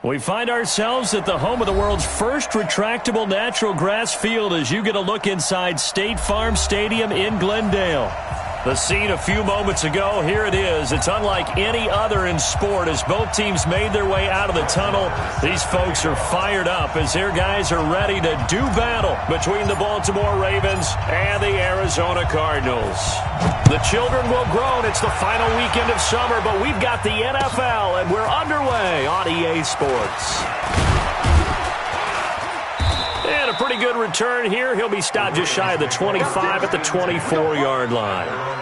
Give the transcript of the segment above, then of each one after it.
We find ourselves at the home of the world's first retractable natural grass field as you get a look inside State Farm Stadium in Glendale. The scene a few moments ago, here it is. It's unlike any other in sport as both teams made their way out of the tunnel. These folks are fired up as their guys are ready to do battle between the Baltimore Ravens and the Arizona Cardinals. The children will groan. It's the final weekend of summer, but we've got the NFL, and we're underway on EA Sports. And a pretty good return here. He'll be stopped just shy of the 25 at the 24-yard line.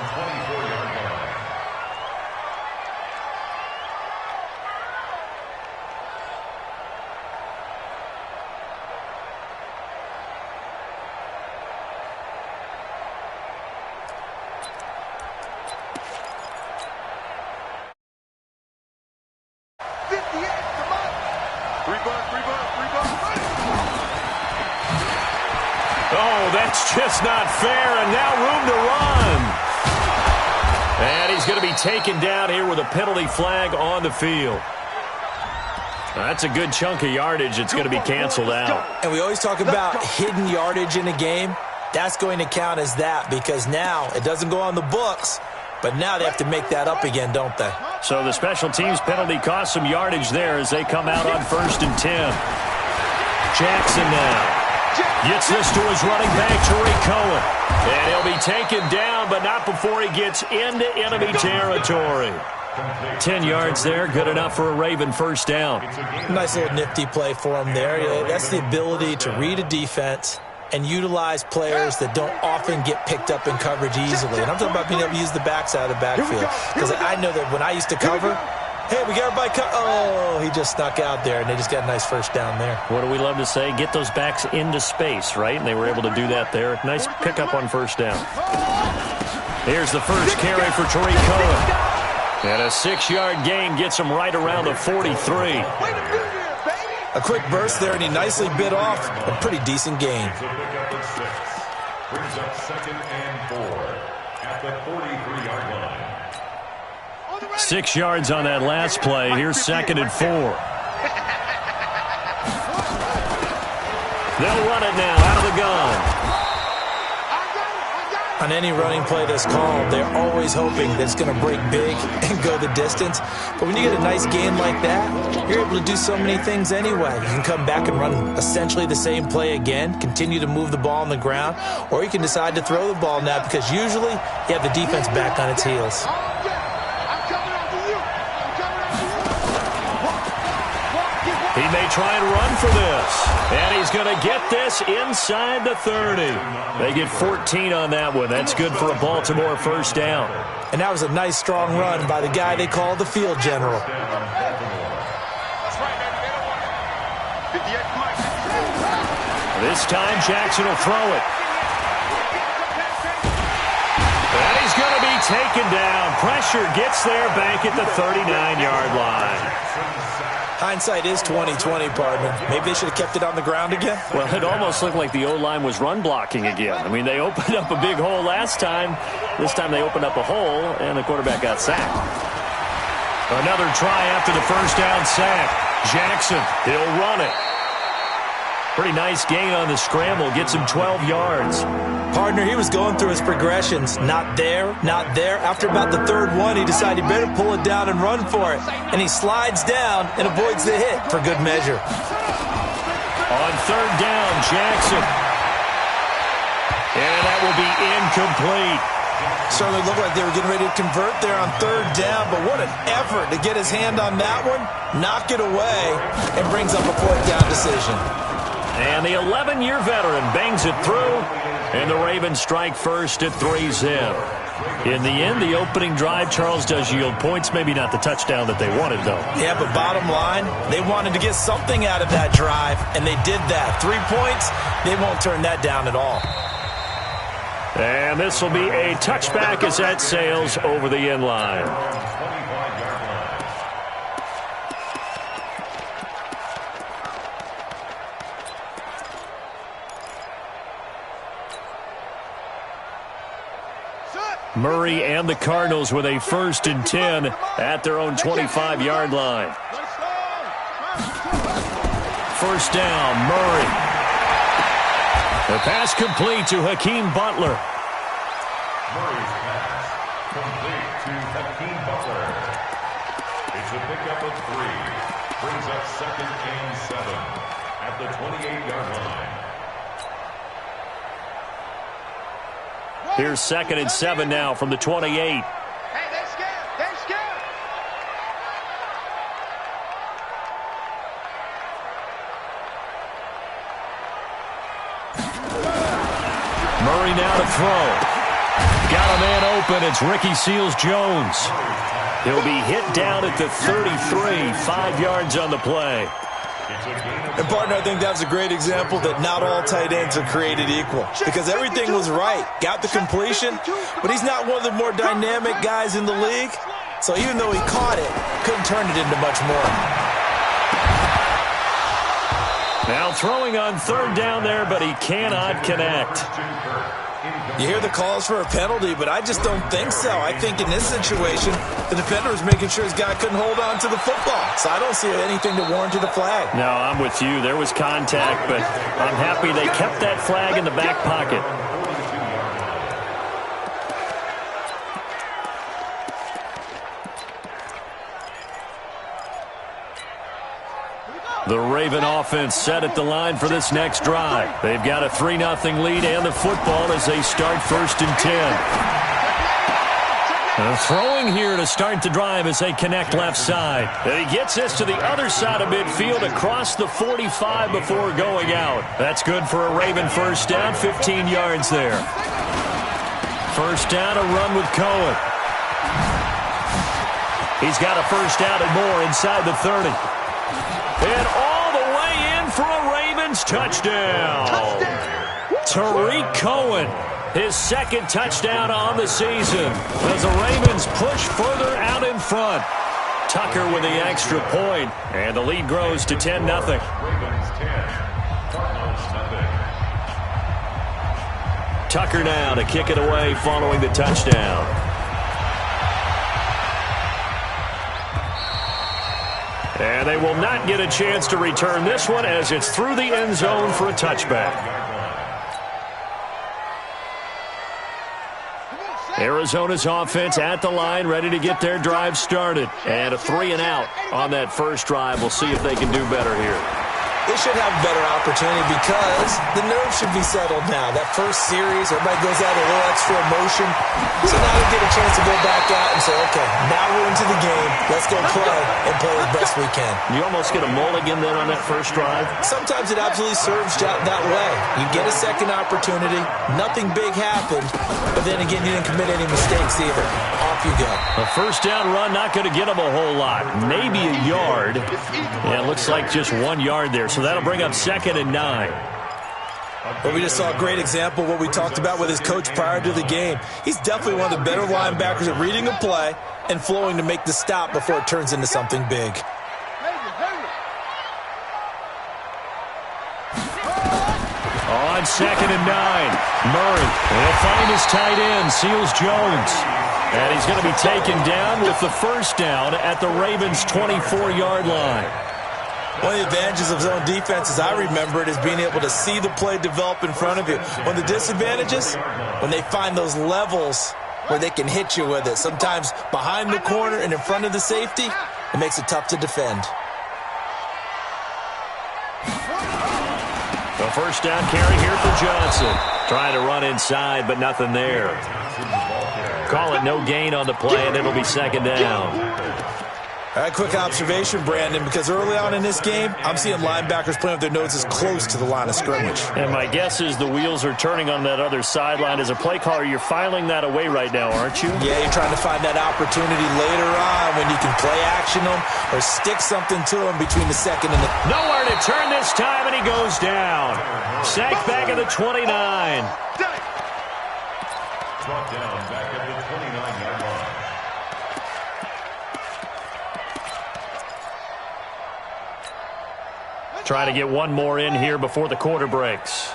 Oh, that's just not fair, and now room to run. And he's going to be taken down here with a penalty flag on the field. That's a good chunk of yardage. It's going to be canceled out. And we always talk about hidden yardage in a game. That's going to count as that because now it doesn't go on the books, but now they have to make that up again, don't they? So the special teams penalty cost some yardage there as they come out on 1st and 10. Jackson now. Gets this to his running back, Tariq Cohen. And he'll be taken down, but not before he gets into enemy territory. 10 yards there, good enough for a Raven first down. Nice little nifty play for him there. That's the ability to read a defense and utilize players that don't often get picked up in coverage easily. And I'm talking about being able to use the backs out of the backfield. Because I know that when I used to cover, hey, we got everybody oh, he just snuck out there, and they just got a nice first down there. What do we love to say? Get those backs into space, right? And they were able to do that there. Nice pickup on first down. Here's the first carry for Tariq Cohen. And a 6-yard gain gets him right around the 43. A quick burst there, and he nicely bit off a pretty decent gain. Brings up 2nd and 4 at the 43-yard line. 6 yards on that last play. Here's 2nd and 4. They'll run it now out of the gun. On any running play that's called, they're always hoping that it's going to break big and go the distance. But when you get a nice gain like that, you're able to do so many things anyway. You can come back and run essentially the same play again, continue to move the ball on the ground, or you can decide to throw the ball now because usually you have the defense back on its heels. He may try and run for this. And he's going to get this inside the 30. They get 14 on that one. That's good for a Baltimore first down. And that was a nice, strong run by the guy they call the field general. This time, Jackson will throw it. And he's going to be taken down. Pressure gets there back at the 39-yard line. Hindsight is 20/20, partner. Maybe they should have kept it on the ground again. Well, it almost looked like the O-line was run blocking again. I mean, they opened up a big hole last time. This time they opened up a hole, and the quarterback got sacked. Another try after the first down sack. Jackson, he'll run it. Pretty nice gain on the scramble. Gets him 12 yards. Partner, he was going through his progressions. Not there, not there. After about the third one, he decided he better pull it down and run for it. And he slides down and avoids the hit for good measure. On 3rd down, Jackson. And that will be incomplete. Certainly looked like they were getting ready to convert there on 3rd down, but what an effort to get his hand on that one, knock it away, and brings up a 4th down decision. And the 11-year veteran bangs it through, and the Ravens strike first at 3-zip. In the end, the opening drive, Charles, does yield points. Maybe not the touchdown that they wanted, though. Yeah, but bottom line, they wanted to get something out of that drive, and they did that. 3 points, they won't turn that down at all. And this will be a touchback as that sails over the end line. Murray and the Cardinals with a 1st and 10 at their own 25-yard line. first down. Murray. The pass complete to Hakeem Butler. Murray's pass complete to Hakeem Butler. It's a pickup of 3. Brings up 2nd and 7 at the 28-yard line. Here's 2nd and 7 now from the 28. Hey, they're scared. They're scared. Murray now to throw. Got a man open. It's Ricky Seals-Jones. He'll be hit down at the 33, 5 yards on the play. And, partner, I think that was a great example that not all tight ends are created equal. Because everything was right. Got the completion, but he's not one of the more dynamic guys in the league. So even though he caught it, couldn't turn it into much more. Now throwing on 3rd down there, but he cannot connect. You hear the calls for a penalty, but I just don't think so. I think in this situation, the defender was making sure his guy couldn't hold on to the football. So I don't see anything to warrant a flag. No, I'm with you. There was contact, but I'm happy they kept that flag in the back pocket. The Raven offense set at the line for this next drive. They've got a 3-0 lead and the football as they start 1st and 10. Throwing here to start the drive as they connect left side. And he gets this to the other side of midfield across the 45 before going out. That's good for a Raven first down, 15 yards there. First down, a run with Cohen. He's got a first down and more inside the 30. And all the way in for a Ravens touchdown. Tariq Cohen, his 2nd touchdown on the season as the Ravens push further out in front. Tucker with the extra point, and the lead grows to 10-0. Ravens 10, Cardinals nothing. Tucker now to kick it away following the touchdown. And they will not get a chance to return this one as it's through the end zone for a touchback. Arizona's offense at the line, ready to get their drive started. And a 3-and-out on that first drive. We'll see if they can do better here. They should have a better opportunity because the nerves should be settled now. That first series, everybody goes out a little extra emotion. So now they get a chance to go back out and say, okay, now we're into the game. Let's go play and play as best we can. You almost get a mulligan then on that first drive? Sometimes it absolutely serves that way. You get a second opportunity. Nothing big happened. But then again, you didn't commit any mistakes either. Off you go. A first down run, not going to get them a whole lot. Maybe a yard. Yeah, it looks like just 1 yard there. So that'll bring up 2nd and 9. Well, we just saw a great example of what we talked about with his coach prior to the game. He's definitely one of the better linebackers at reading a play and flowing to make the stop before it turns into something big. On 2nd and 9, Murray will find his tight end, Seals-Jones. And he's going to be taken down with the first down at the Ravens' 24-yard line. One of the advantages of zone defense, as I remember it, is being able to see the play develop in front of you. One of the disadvantages, when they find those levels where they can hit you with it. Sometimes behind the corner and in front of the safety, it makes it tough to defend. The first down carry here for Johnson. Trying to run inside, but nothing there. Call it no gain on the play, and it'll be 2nd down. All right, quick observation, Brandon, because early on in this game, I'm seeing linebackers playing with their noses close to the line of scrimmage. And my guess is the wheels are turning on that other sideline. As a play caller, you're filing that away right now, aren't you? Yeah, you're trying to find that opportunity later on when you can play action them or stick something to them between the 2nd and the... Nowhere to turn this time, and he goes down. Sacked back at the 29. Brought down back at the 29-yard line. Trying to get one more in here before the quarter breaks.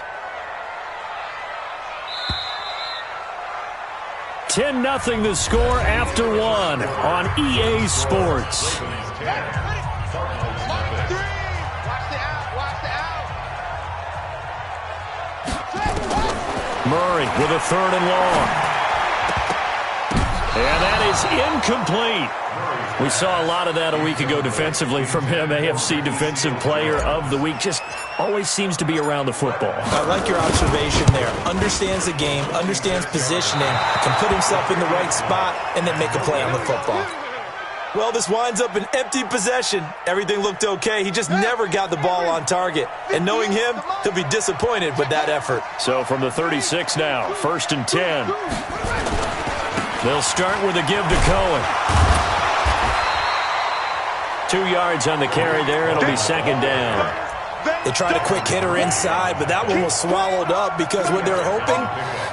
10-0 the score after one on EA Sports. Murray with a 3rd and long. And that is incomplete. We saw a lot of that a week ago defensively from him. AFC Defensive Player of the Week. Just always seems to be around the football. I like your observation there. Understands the game, understands positioning, can put himself in the right spot, and then make a play on the football. Well, this winds up an empty possession. Everything looked okay. He just never got the ball on target. And knowing him, he'll be disappointed with that effort. So from the 36 now, 1st and 10. They'll start with a give to Cohen. 2 yards on the carry there. It'll be 2nd down. They tried a quick hitter inside, but that one was swallowed up because what they're hoping,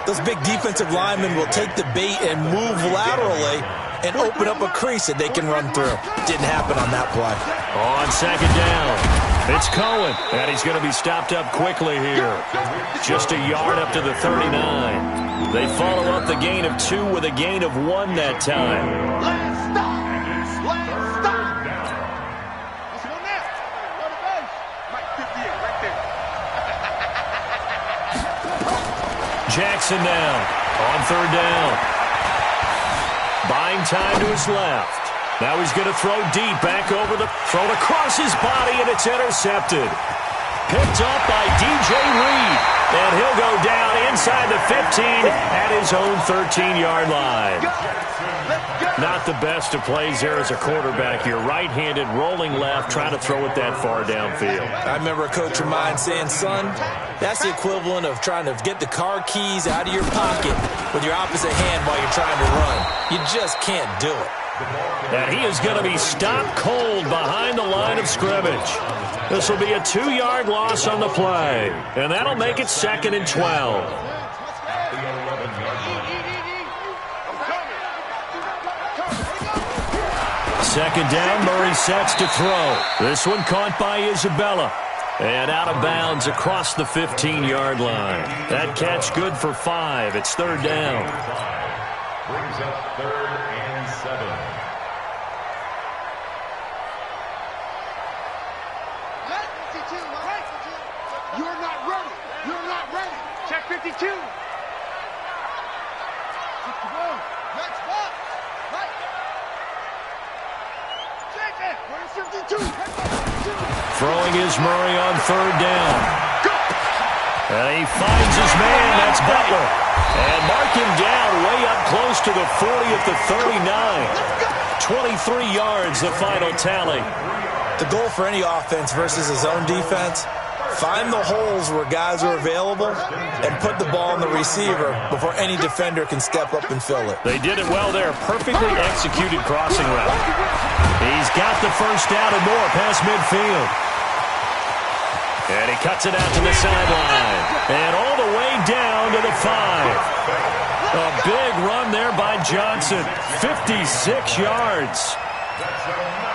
those big defensive linemen will take the bait and move laterally and open up a crease that they can run through. Didn't happen on that play. On 2nd down, it's Cohen, and he's going to be stopped up quickly here. Just a yard up to the 39. They follow up the gain of 2 with a gain of 1 that time. Let's stop. Let's stop. Let's go next. Go to base. Mike 58 right there. Jackson now on 3rd down. Buying time to his left. Now he's going to throw deep, back over the thrown across his body, and it's intercepted. Picked up by DJ Reed, and he'll go down inside the 15 at his own 13-yard line. Not the best of plays there as a quarterback. You're right-handed, rolling left, trying to throw it that far downfield. I remember a coach of mine saying, son, that's the equivalent of trying to get the car keys out of your pocket with your opposite hand while you're trying to run. You just can't do it. And he is going to be stopped cold behind the line of scrimmage. This will be a 2-yard loss on the play, and that'll make it 2nd and 12. Second down, Murray sets to throw. This one caught by Isabella. And out of bounds across the 15-yard line. That catch good for 5. It's 3rd down. Brings up 3rd and 7. You're not ready. You're not ready. Check 52. 51. Next box. Right. Check it. Where's 52? Throwing is Murray on 3rd down. And he finds his man. That's Butler. And mark him down way up close to the 40 at the 39. 23 yards, the final tally. The goal for any offense versus his own defense, find the holes where guys are available and put the ball in the receiver before any defender can step up and fill it. They did it well there. Perfectly executed crossing route. He's got the first down and more past midfield. And he cuts it out to the sideline. And all the way down to the 5. A big run there by Johnson. 56 yards.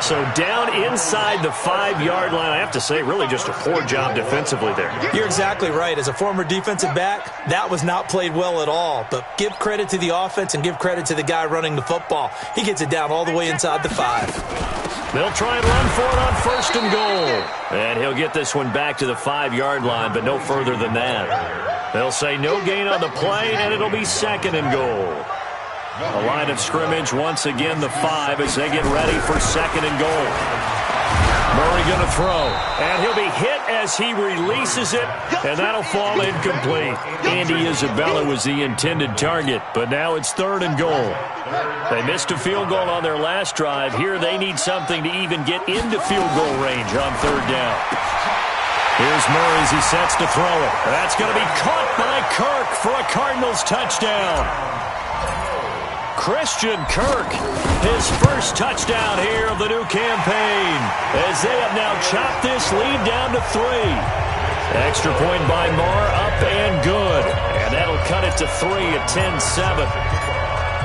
So down inside the 5-yard line. I have to say, really just a poor job defensively there. You're exactly right. As a former defensive back, that was not played well at all. But give credit to the offense and give credit to the guy running the football. He gets it down all the way inside the 5. They'll try and run for it on 1st and goal. And he'll get this one back to the 5-yard line, but no further than that. They'll say no gain on the play, and it'll be 2nd and goal. A line of scrimmage, once again the 5 as they get ready for 2nd and goal. Murray going to throw, and he'll be hit as he releases it, and that'll fall incomplete. Andy Isabella was the intended target, but now it's 3rd and goal. They missed a field goal on their last drive. Here they need something to even get into field goal range on 3rd down. Here's Murray as he sets to throw it. That's going to be caught by Kirk for a Cardinals touchdown. Christian Kirk, his first touchdown here of the new campaign, as they have now chopped this lead down to 3. Extra point by Marr, up and good. And that'll cut it to 3 at 10-7.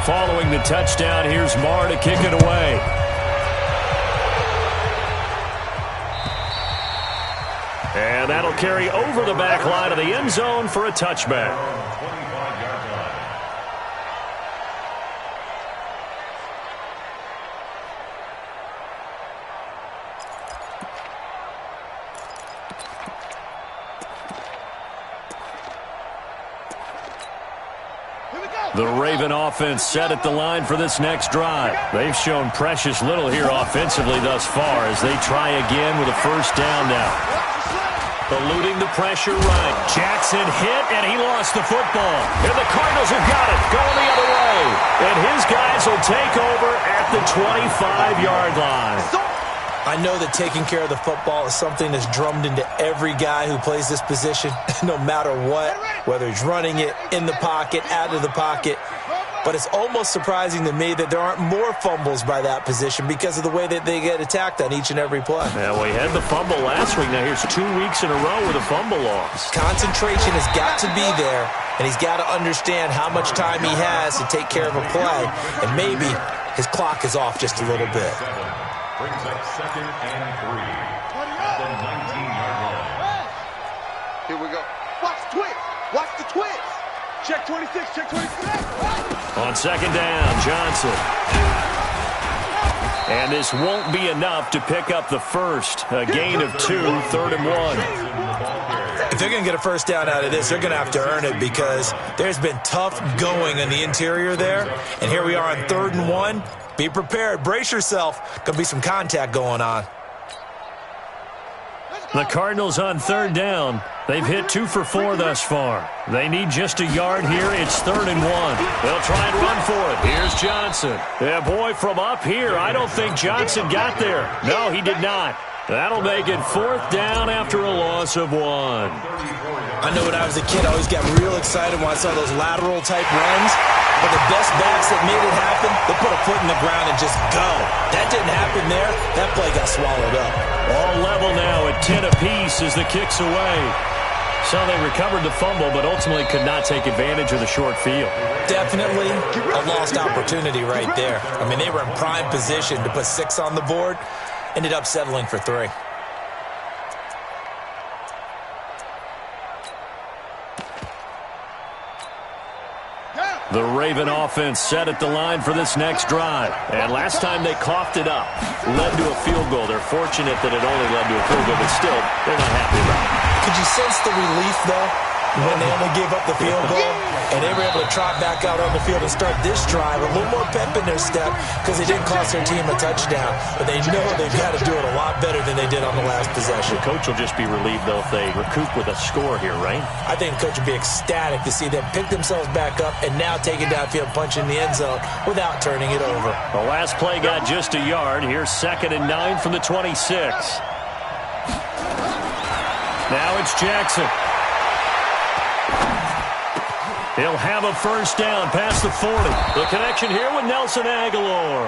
Following the touchdown, here's Marr to kick it away. And that'll carry over the back line of the end zone for a touchback. The Raven offense set at the line for this next drive. They've shown precious little here offensively thus far as they try again with a first down now. Eluding the pressure right. Jackson hit, and he lost the football. And the Cardinals have got it, going the other way. And his guys will take over at the 25-yard line. I know that taking care of the football is something that's drummed into every guy who plays this position, no matter what, whether he's running it, in the pocket, out of the pocket. But it's almost surprising to me that there aren't more fumbles by that position because of the way that they get attacked on each and every play. Yeah, we had the fumble last week. Now here's 2 weeks in a row with a fumble loss. Concentration has got to be there, and he's got to understand how much time he has to take care of a play, and maybe his clock is off just a little bit. Brings up 2nd and 3 at the 19-yard line. Here we go. Watch the twist. Watch the twist. Check 26, check 26. On 2nd down, Johnson. And this won't be enough to pick up the first. A gain of 2, 3rd and 1. If they're going to get a first down out of this, they're going to have to earn it because there's been tough going in the interior there. And here we are on 3rd and 1. Be prepared. Brace yourself. Going to be some contact going on. The Cardinals on 3rd down. They've hit 2 for 4 thus far. They need just a yard here. It's 3rd and 1. They'll try and run for it. Here's Johnson. Yeah, boy, from up here, I don't think Johnson got there. No, he did not. That'll make it 4th down after a loss of 1. I know when I was a kid, I always got real excited when I saw those lateral-type runs. But the best backs that made it happen, they put a foot in the ground and just go. That didn't happen there. That play got swallowed up. All level now at 10 apiece as the kick's away. So they recovered the fumble, but ultimately could not take advantage of the short field. Definitely a lost opportunity right there. I mean, they were in prime position to put 6 on the board. Ended up settling for 3. The Raven offense set at the line for this next drive. And last time they coughed it up, led to a field goal. They're fortunate that it only led to a field goal, but still, they're not happy about it. Could you sense the relief, though, when they only gave up the field goal? And they were able to trot back out on the field and start this drive. A little more pep in their step because they didn't cost their team a touchdown. But they know they've got to do it a lot better than they did on the last possession. The coach will just be relieved, though, if they recoup with a score here, right? I think the coach will be ecstatic to see them pick themselves back up and now take it downfield, punch in the end zone without turning it over. The last play got just a yard. Here's 2nd and 9 from the 26. Now it's Jackson. He'll have a first down past the 40. The connection here with Nelson Aguilar.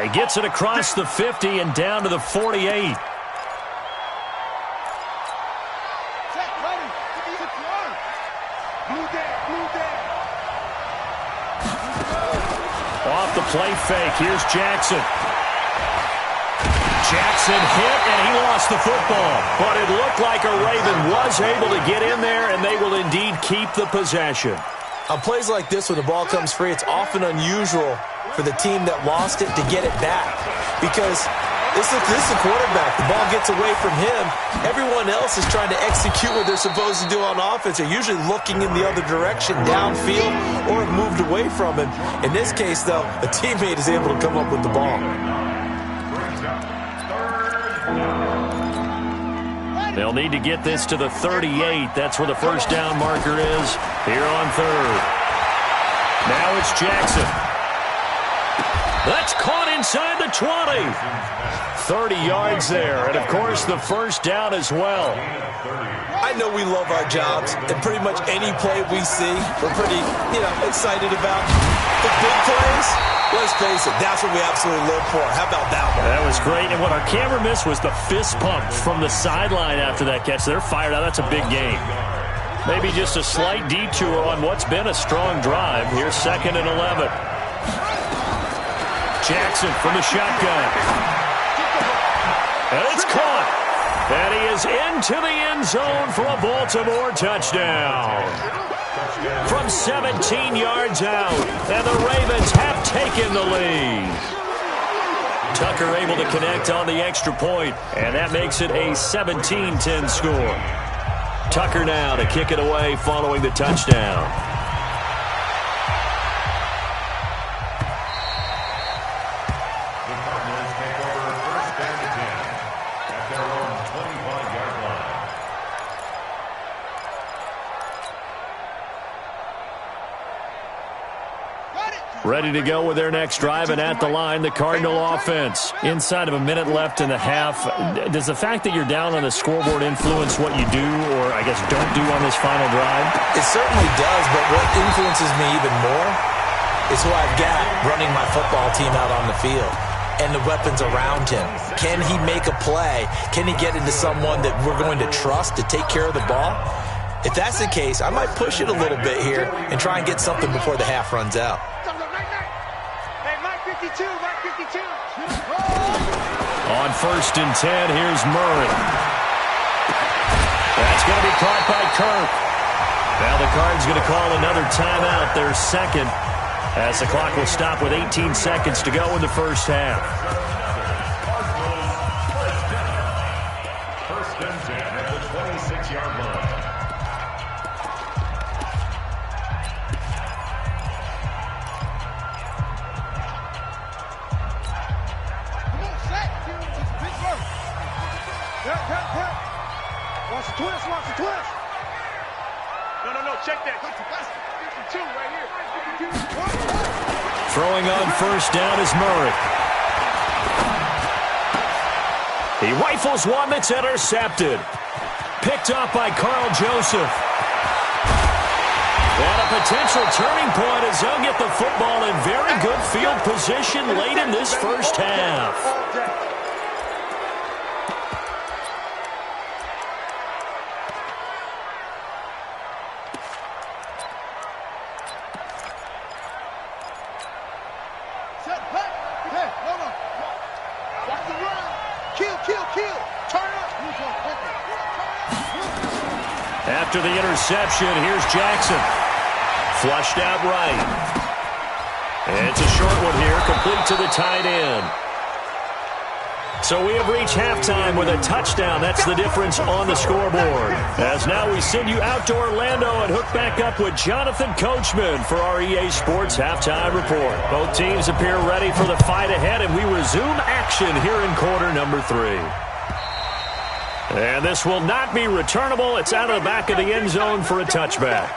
He gets it across the 50 and down to the 48. Off the play fake, here's Jackson. Jackson hit, and he lost the football. But it looked like a Raven was able to get in there, and they will indeed keep the possession. On plays like this, when the ball comes free, it's often unusual for the team that lost it to get it back. Because this is the quarterback. The ball gets away from him. Everyone else is trying to execute what they're supposed to do on offense. They're usually looking in the other direction, downfield, or have moved away from him. In this case, though, a teammate is able to come up with the ball. They'll need to get this to the 38. That's where the first down marker is here on 3rd. Now it's Jackson. That's caught inside the 20. 30 yards there, and of course the first down as well. I know we love our jobs, and pretty much any play we see, we're pretty, excited about. The big plays, let's face it, that's what we absolutely live for. How about that one? That was great, and what our camera missed was the fist pump from the sideline after that catch. They're fired out. That's a big game. Maybe just a slight detour on what's been a strong drive. Here's 2nd and 11. Jackson from the shotgun. And it's caught. And he is into the end zone for a Baltimore touchdown. From 17 yards out, and the Ravens have taken the lead. Tucker able to connect on the extra point, and that makes it a 17-10 score. Tucker now to kick it away following the touchdown. Ready to go with their next drive, and at the line, the Cardinal offense. Inside of a minute left in the half, does the fact that you're down on the scoreboard influence what you do, or I guess don't do on this final drive? It certainly does, but what influences me even more is who I've got running my football team out on the field and the weapons around him. Can he make a play? Can he get into someone that we're going to trust to take care of the ball? If that's the case, I might push it a little bit here and try and get something before the half runs out. On 1st and 10, here's Murray. That's going to be caught by Kirk. Now the Cards going to call another timeout, their second, as the clock will stop with 18 seconds to go in the first half. First and 10 at the 26-yard line. Watch the twist, watch the twist. No, check that. 52 right here. Throwing on first down is Murray. He rifles one that's intercepted. Picked up by Carl Joseph. And a potential turning point as they'll get the football in very good field position late in this first half. After the interception, here's Jackson. Flushed out right. And it's a short one here, complete to the tight end. So we have reached halftime with a touchdown. That's the difference on the scoreboard. As now we send you out to Orlando and hook back up with Jonathan Coachman for our EA Sports Halftime Report. Both teams appear ready for the fight ahead, and we resume action here in quarter number 3. And this will not be returnable. It's out of the back of the end zone for a touchback.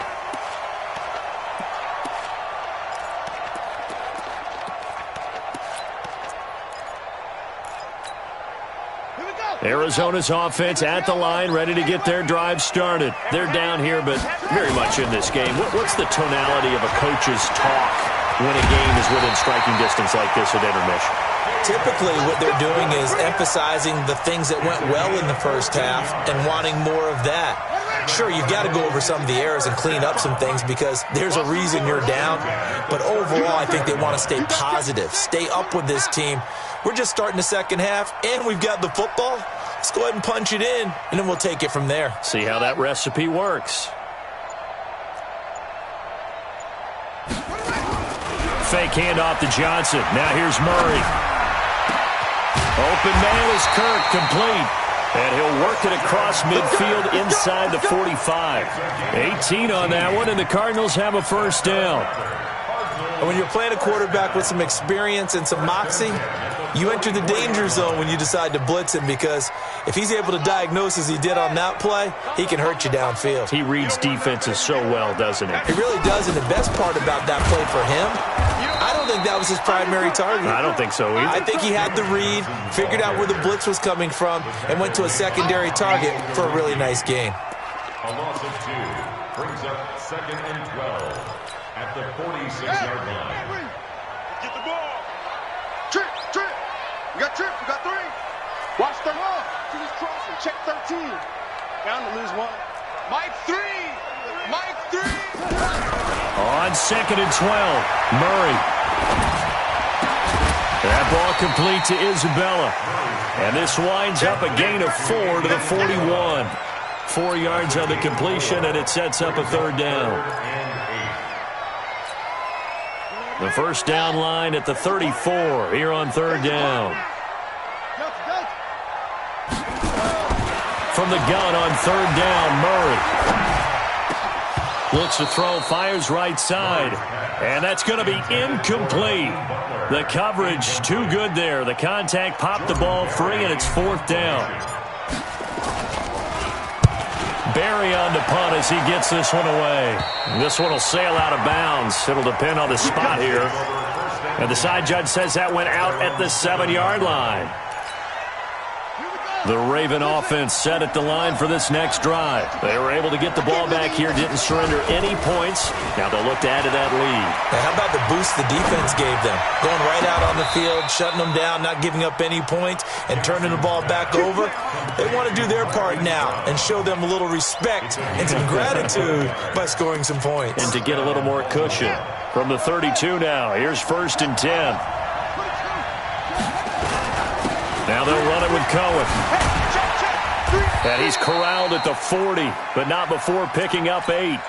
Arizona's offense at the line, ready to get their drive started. They're down here, but very much in this game. What's the tonality of a coach's talk when a game is within striking distance like this at intermission? Typically, what they're doing is emphasizing the things that went well in the first half and wanting more of that. Sure, you've got to go over some of the errors and clean up some things because there's a reason you're down. But overall, I think they want to stay positive, stay up with this team. We're just starting the second half, and we've got the football. Let's go ahead and punch it in, and then we'll take it from there. See how that recipe works. Fake handoff to Johnson. Now here's Murray. Open man is Kirk, complete. And he'll work it across midfield inside the 45. 18 on that one, and the Cardinals have a first down. And when you're playing a quarterback with some experience and some moxie, you enter the danger zone when you decide to blitz him, because if he's able to diagnose as he did on that play, he can hurt you downfield. He reads defenses so well, doesn't he? He really does, and the best part about that play for him, I don't think that was his primary target. I don't think so either. I think he had the read, figured out where the blitz was coming from, and went to a secondary target for a really nice gain. A loss of 2 brings up 2nd and 12 at the 46-yard line. Get the ball. Trip. We got Trip. We got 3. Watch the run. To this crossing. Check 13. Down to lose 1. Mike 3. Mike 3. On 2nd and 12, Murray. That ball complete to Isabella. And this winds up a gain of 4 to the 41. 4 yards on the completion, and it sets up a third down. The first down line at the 34 here on third down. From the gun on third down, Murray. Looks to throw, fires right side. And that's going to be incomplete. The coverage too good there. The contact popped the ball free, and it's fourth down. Barry on the punt as he gets this one away. This one will sail out of bounds. It'll depend on the spot here. And the side judge says that went out at the 7-yard line. The Raven offense set at the line for this next drive. They were able to get the ball back here, didn't surrender any points. Now they'll look to add to that lead. Now how about the boost the defense gave them? Going right out on the field, shutting them down, not giving up any points, and turning the ball back over. They want to do their part now and show them a little respect and some gratitude by scoring some points. And to get a little more cushion. From the 32 now, here's 1st and 10. Now they'll run it with Cohen. And he's corralled at the 40, but not before picking up 8.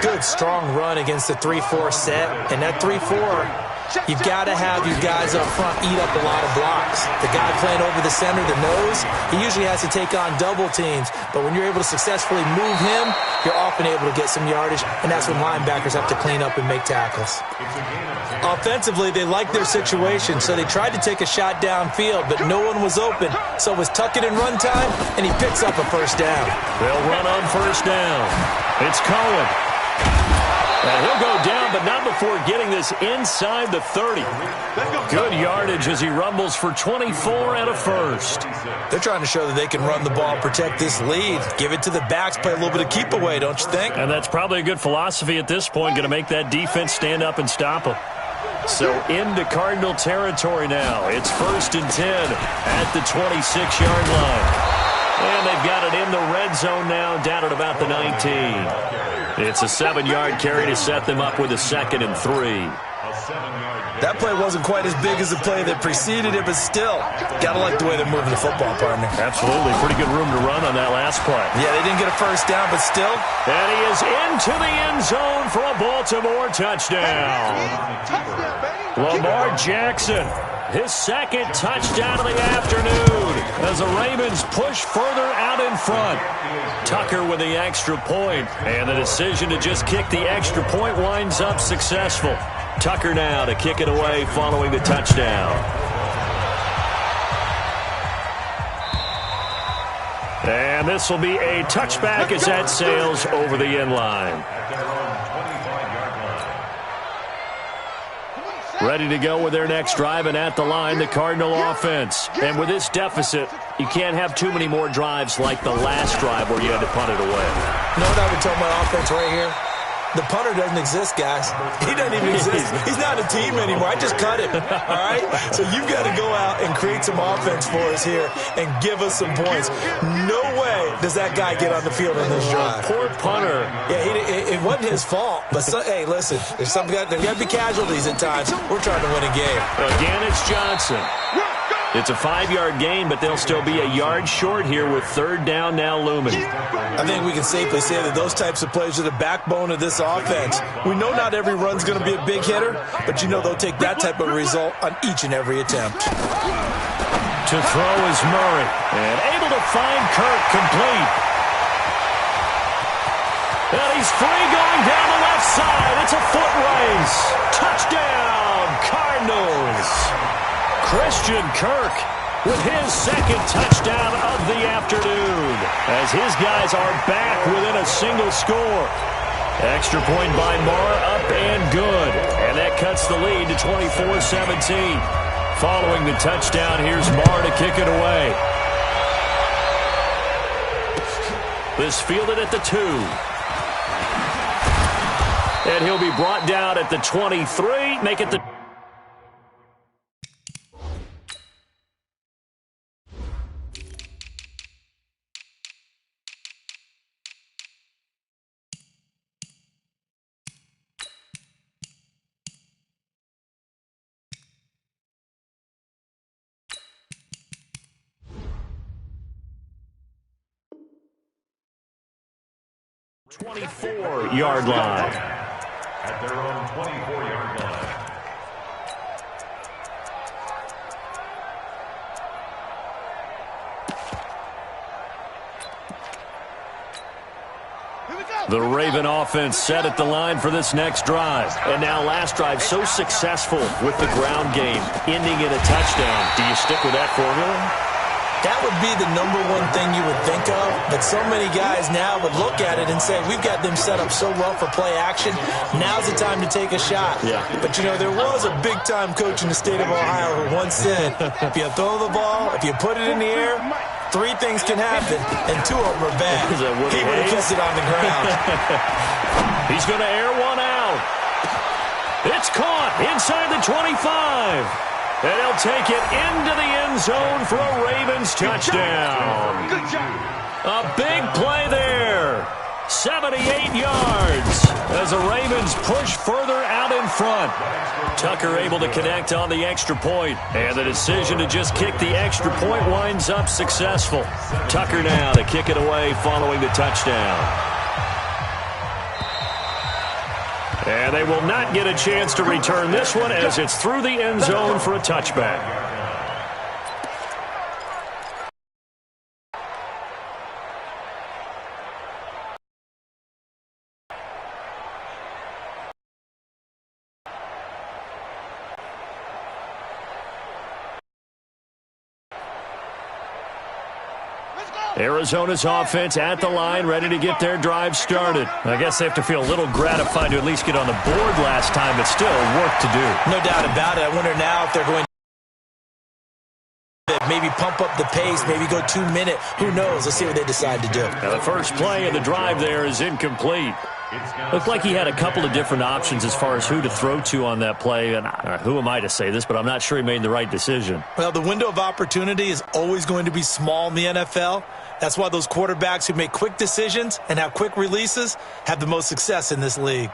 Good, strong run against the 3-4 set. And that 3-4, you've got to have your guys up front eat up a lot of blocks. The guy playing over the center, the nose, he usually has to take on double teams. But when you're able to successfully move him, you're often able to get some yardage, and that's when linebackers have to clean up and make tackles. Offensively, they liked their situation, so they tried to take a shot downfield, but no one was open. So it was tuck it and run time, and he picks up a 1st down. They'll run on 1st down. It's Cohen. And he'll go down, but not before getting this inside the 30. Good yardage as he rumbles for 24 and a 1st. They're trying to show that they can run the ball, protect this lead. Give it to the backs, play a little bit of keep away, don't you think? And that's probably a good philosophy at this point, going to make that defense stand up and stop them. So into Cardinal territory now. It's 1st and 10 at the 26-yard line. And they've got it in the red zone now, down at about the 19. It's a 7-yard carry to set them up with a 2nd and 3. That play wasn't quite as big as the play that preceded it, but still, gotta like the way they're moving the football, partner. Absolutely. Pretty good room to run on that last play. Yeah, they didn't get a 1st down, but still. And he is into the end zone for a Baltimore touchdown. Lamar Jackson, his 2nd touchdown of the afternoon as the Ravens push further out in front. Tucker with the extra point, and the decision to just kick the extra point winds up successful. Tucker now to kick it away following the touchdown. And this will be a touchback as that sails over the end line. Ready to go with their next drive, and at the line, the Cardinal offense. And with this deficit, you can't have too many more drives like the last drive where you had to punt it away. You know what I would tell my offense right here? The punter doesn't exist, guys. He doesn't even exist. He's not a team anymore. I just cut him, all right? So you've got to go out and create some offense for us here and give us some points. No way does that guy get on the field on this drive. Poor punter. Yeah, it wasn't his fault. But, hey, listen, there's got to be casualties at times. We're trying to win a game. Again, it's Johnson. It's a 5-yard gain, but they'll still be a yard short here with 3rd down now looming. I think we can safely say that those types of plays are the backbone of this offense. We know not every run's going to be a big hitter, but you know they'll take that type of result on each and every attempt. To throw is Murray, and able to find Kirk complete. And he's free going down the left side. It's a foot race. Touchdown, Cardinals. Christian Kirk with his 2nd touchdown of the afternoon as his guys are back within a single score. Extra point by Marr, up and good. And that cuts the lead to 24-17. Following the touchdown, here's Marr to kick it away. This fielded at the 2. And he'll be brought down at the 23. Make it the 24-yard line. At their own 24-yard line. The Raven offense set at the line for this next drive. And now last drive so successful with the ground game, ending in a touchdown. Do you stick with that formula? That would be the number one thing you would think of, but so many guys now would look at it and say, we've got them set up so well for play action, now's the time to take a shot. Yeah. But, you know, there was a big-time coach in the state of Ohio who once said, if you throw the ball, if you put it in the air, 3 things can happen, and 2 of them are bad. He would have kept it on the ground. He's going to air one out. It's caught inside the 25. And he'll take it into the end zone for a Ravens touchdown. Good job. A big play there. 78 yards as the Ravens push further out in front. Tucker able to connect on the extra point, and the decision to just kick the extra point winds up successful. Tucker now to kick it away following the touchdown. And they will not get a chance to return this one as it's through the end zone for a touchback. Arizona's offense at the line, ready to get their drive started. I guess they have to feel a little gratified to at least get on the board last time, but still work to do. No doubt about it. I wonder now if they're going to maybe pump up the pace, maybe go 2-minute. Who knows? Let's see what they decide to do. Now the first play of the drive there is incomplete. Looked like he had a couple of different options as far as who to throw to on that play. And who am I to say this, but I'm not sure he made the right decision. Well, the window of opportunity is always going to be small in the NFL. That's why those quarterbacks who make quick decisions and have quick releases have the most success in this league.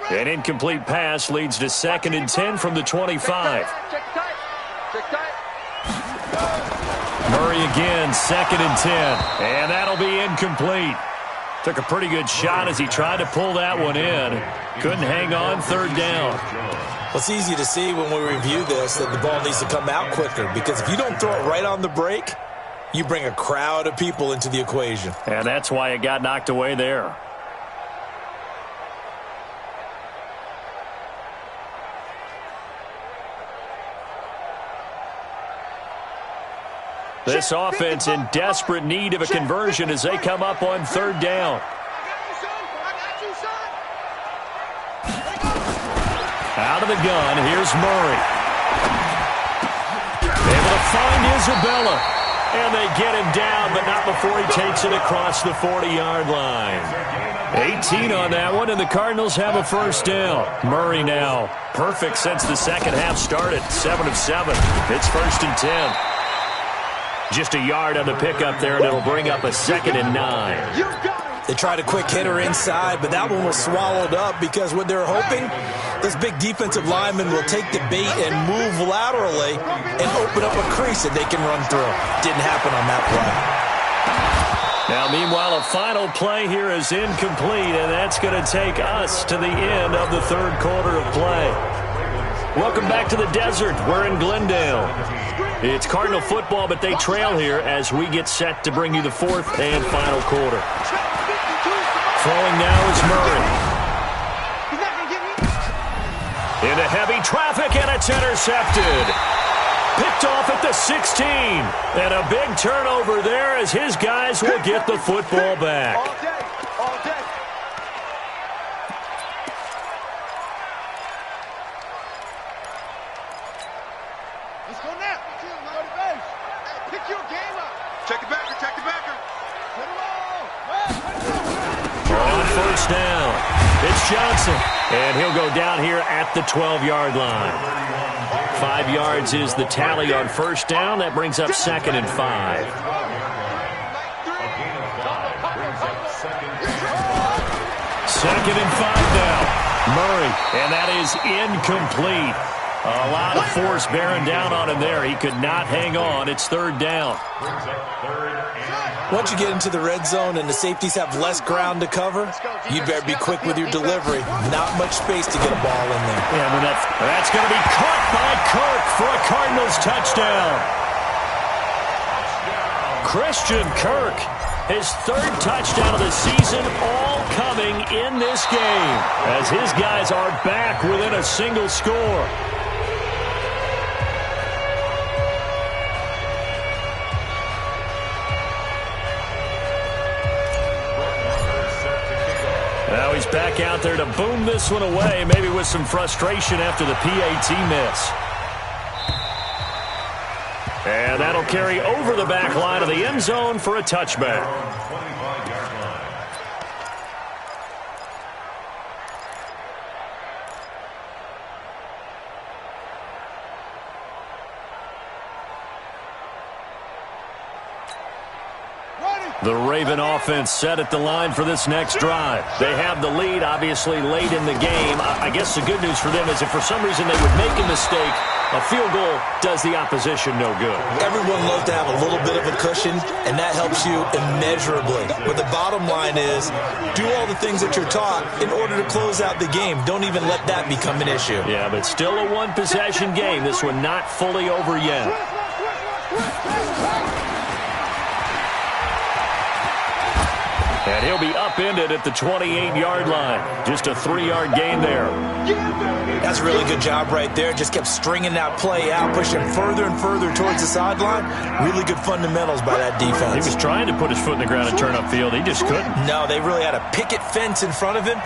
An incomplete pass leads to 2nd and 10 from the 25. Murray again, 2nd and 10. And that'll be incomplete. Took a pretty good shot as he tried to pull that one in. Couldn't hang on, 3rd down. Well, it's easy to see when we review this that the ball needs to come out quicker, because if you don't throw it right on the break, you bring a crowd of people into the equation. And that's why it got knocked away there. This offense in desperate need of a conversion as they come up on 3rd down. Out of the gun, here's Murray. Able to find Isabella. And they get him down, but not before he takes it across the 40-yard line. 18 on that one, and the Cardinals have a 1st down. Murray now perfect since the second half started. 7 of 7. It's 1st and 10. Just a yard on the pickup there, and it'll bring up a 2nd and 9. They tried a quick hitter inside, but that one was swallowed up because what they're hoping, this big defensive lineman will take the bait and move laterally and open up a crease that they can run through. Didn't happen on that play. Now, meanwhile, a final play here is incomplete, and that's going to take us to the end of the 3rd quarter of play. Welcome back to the desert. We're in Glendale. It's Cardinal football, but they trail here as we get set to bring you the 4th and final quarter. Throwing now is Murray. Into heavy traffic, and it's intercepted. Picked off at the 16. And a big turnover there as his guys will get the football back. All day, all day. Let's go now. Go to base. Pick your game up. Check the backer, check the backer. Put it On 1st down, it's Johnson. And he'll go down here at the 12-yard line. 5 yards is the tally on 1st down. That brings up 2nd and 5. 2nd and 5 now. Murray, and that is incomplete. A lot of force bearing down on him there. He could not hang on. It's 3rd down. Once you get into the red zone and the safeties have less ground to cover, you better be quick with your delivery. Not much space to get a ball in there. Yeah, but that's going to be caught by Kirk for a Cardinals touchdown. Christian Kirk, his 3rd touchdown of the season, all coming in this game as his guys are back within a single score. Now he's back out there to boom this one away, maybe with some frustration after the PAT miss. And that'll carry over the back line of the end zone for a touchback. The Raven offense set at the line for this next drive. They have the lead, obviously, late in the game. I guess the good news for them is if for some reason they would make a mistake, a field goal does the opposition no good. Everyone loves to have a little bit of a cushion, and that helps you immeasurably. But the bottom line is, do all the things that you're taught in order to close out the game. Don't even let that become an issue. Yeah, but still a one-possession game. This one not fully over yet. And he'll be upended at the 28-yard line. Just a 3-yard gain there. That's a really good job right there. Just kept stringing that play out, pushing further and further towards the sideline. Really good fundamentals by that defense. He was trying to put his foot in the ground and turn upfield. He just couldn't. No, they really had a picket fence in front of him.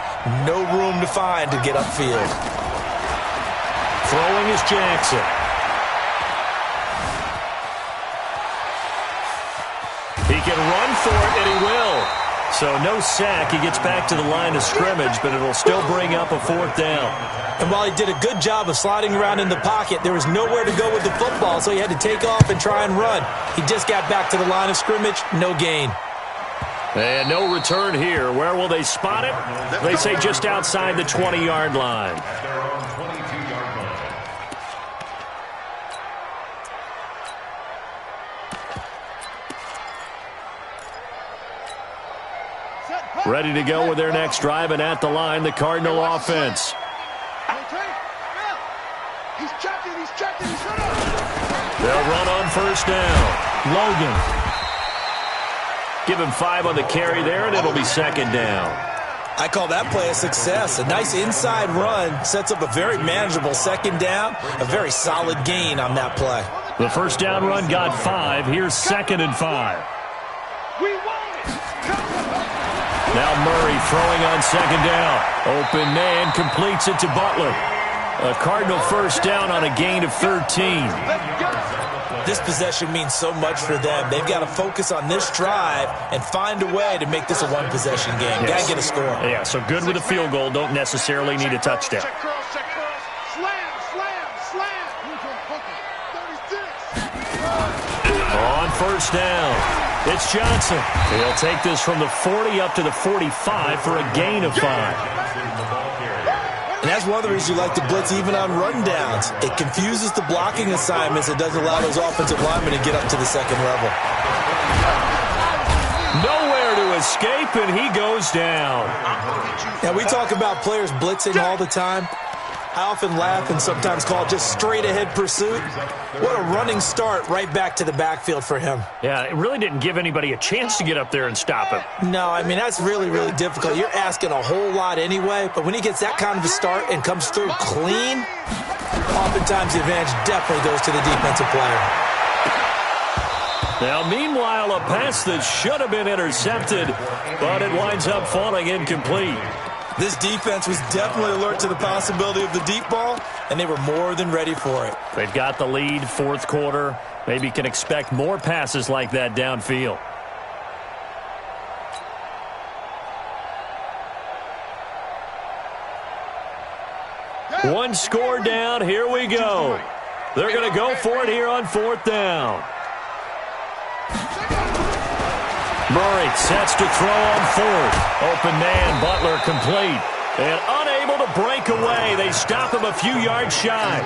No room to find to get upfield. Throwing is Jackson. He can run for it, and he will. So no sack. He gets back to the line of scrimmage, but it'll still bring up a 4th down. And while he did a good job of sliding around in the pocket, there was nowhere to go with the football, so he had to take off and try and run. He just got back to the line of scrimmage, no gain. And no return here. Where will they spot it? They say just outside the 20-yard line. Ready to go with their next drive, and at the line, the Cardinal offense. They'll run on 1st down. Logan. Give him 5 on the carry there, and it'll be 2nd down. I call that play a success. A nice inside run sets up a very manageable 2nd down. A very solid gain on that play. The 1st down run got 5. Here's 2nd and 5. Now Murray throwing on 2nd down. Open man completes it to Butler. A Cardinal 1st down on a gain of 13. This possession means so much for them. They've got to focus on this drive and find a way to make this a one-possession game. Yes. Got to get a score. Yeah, so good with a field goal. Don't necessarily need a touchdown. On 1st down. It's Johnson. He'll take this from the 40 up to the 45 for a gain of 5. And that's one of the reasons you like to blitz even on rundowns. It confuses the blocking assignments. It doesn't allow those offensive linemen to get up to the 2nd level. Nowhere to escape, and he goes down. Now, we talk about players blitzing all the time. I often laugh and sometimes call it just straight-ahead pursuit. What a running start right back to the backfield for him. Yeah, it really didn't give anybody a chance to get up there and stop him. No, I mean, that's really, really difficult. You're asking a whole lot anyway, but when he gets that kind of a start and comes through clean, oftentimes the advantage definitely goes to the defensive player. Now, meanwhile, a pass that should have been intercepted, but it winds up falling incomplete. This defense was definitely alert to the possibility of the deep ball, and they were more than ready for it. They've got the lead, 4th quarter. Maybe can expect more passes like that downfield. One score down. Here we go. They're going to go for it here on 4th down. Murray sets to throw on 4th. Open man, Butler complete. And unable to break away. They stop him a few yards shy.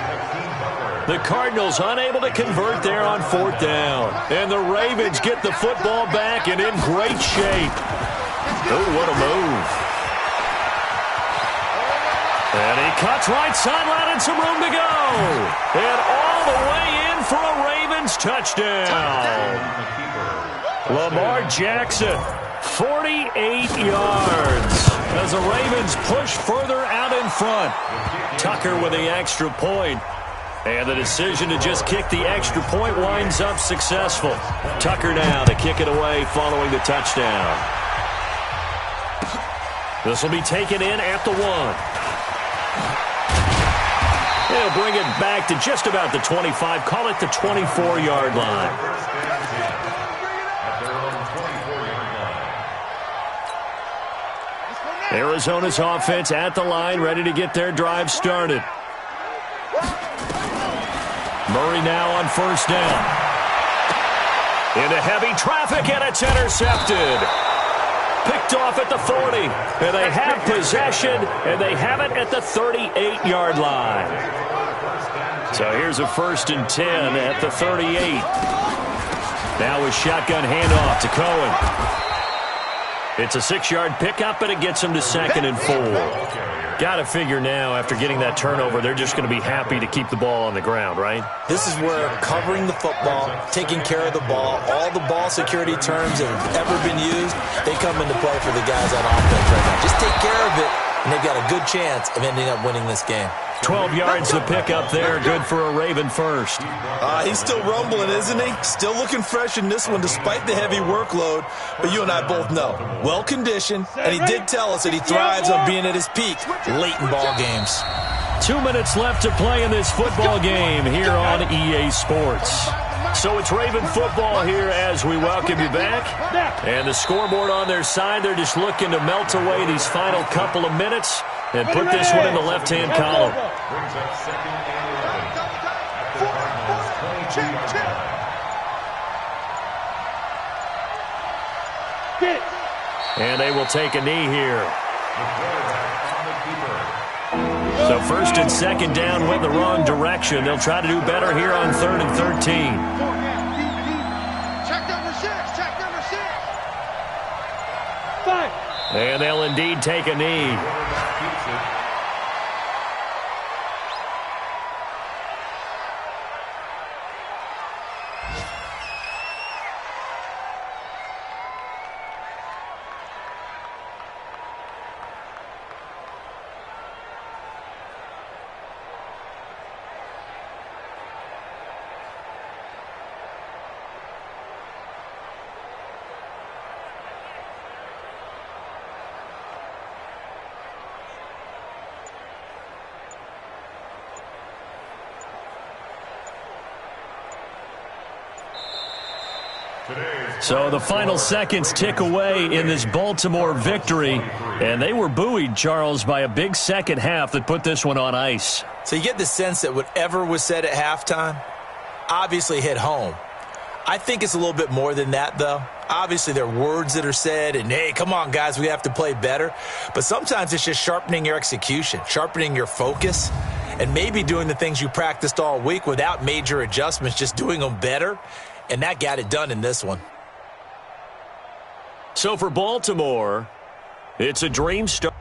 The Cardinals unable to convert there on 4th down. And the Ravens get the football back and in great shape. Oh, what a move. And he cuts right sideline and some room to go. And all the way in for a Ravens touchdown. Lamar Jackson, 48 yards as the Ravens push further out in front. Tucker with the extra point. And the decision to just kick the extra point winds up successful. Tucker now to kick it away following the touchdown. This will be taken in at the 1. They'll bring it back to just about the 25. Call it the 24-yard line. Arizona's offense at the line, ready to get their drive started. Murray now on first down. Into heavy traffic, and it's intercepted. Picked off at the 40. And they have possession, and they have it at the 38-yard line. So here's a 1st and 10 at the 38. Now a shotgun handoff to Cohen. It's a 6-yard pickup, and it gets them to 2nd and 4. Got to figure now, after getting that turnover, they're just going to be happy to keep the ball on the ground, right? This is where covering the football, taking care of the ball, all the ball security terms that have ever been used, they come into play for the guys on offense right now. Just take care of it, and they've got a good chance of ending up winning this game. 12 yards to pick up there. Good for a Raven first. He's still rumbling, isn't he? Still looking fresh in this one despite the heavy workload. But you and I both know, well-conditioned, and he did tell us that he thrives on being at his peak late in ball games. 2 minutes left to play in this football game here on EA Sports. So it's Raven football here as we welcome you back. And the scoreboard on their side, they're just looking to melt away these final couple of minutes and put this one in the left-hand column. Brings up 2nd and 11 at the Cardinals' 22-yard line. And they will take a knee here. So 1st and 2nd down went the wrong direction. They'll try to do better here on 3rd and 13. Check number 6. Check number 6. And they'll indeed take a knee. So the final seconds tick away in this Baltimore victory. And they were buoyed, Charles, by a big second half that put this one on ice. So you get the sense that whatever was said at halftime obviously hit home. I think it's a little bit more than that, though. Obviously, there are words that are said, and, hey, come on, guys, we have to play better. But sometimes it's just sharpening your execution, sharpening your focus, and maybe doing the things you practiced all week without major adjustments, just doing them better. And that got it done in this one. So for Baltimore, it's a dream start.